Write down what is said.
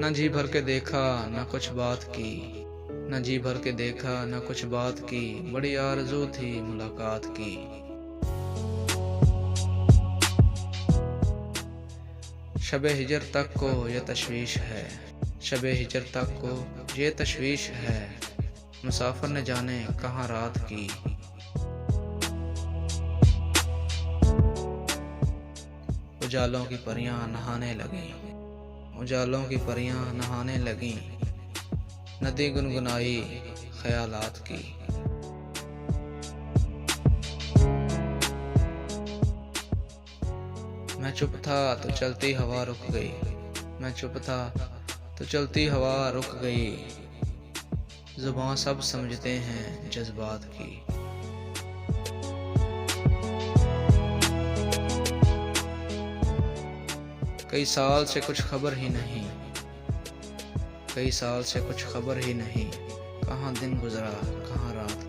न जी भर के देखा न कुछ बात की, न जी भर के देखा न कुछ बात की, बड़ी आरज़ू थी मुलाकात की। शबे हिजर तक को ये तशवीश है, शबे हिजर तक को ये तशवीश है, मुसाफिर न जाने कहाँ रात की। उजालों की परियां नहाने लगीं, उजालों की परियां नहाने लगीं, नदी गुनगुनाई ख्यालात की। मैं चुप था तो चलती हवा रुक गई, मैं चुप था तो चलती हवा रुक गई, जुबां सब समझते हैं जज्बात की। कई साल से कुछ खबर ही नहीं, कई साल से कुछ खबर ही नहीं, कहाँ दिन गुजरा कहाँ रात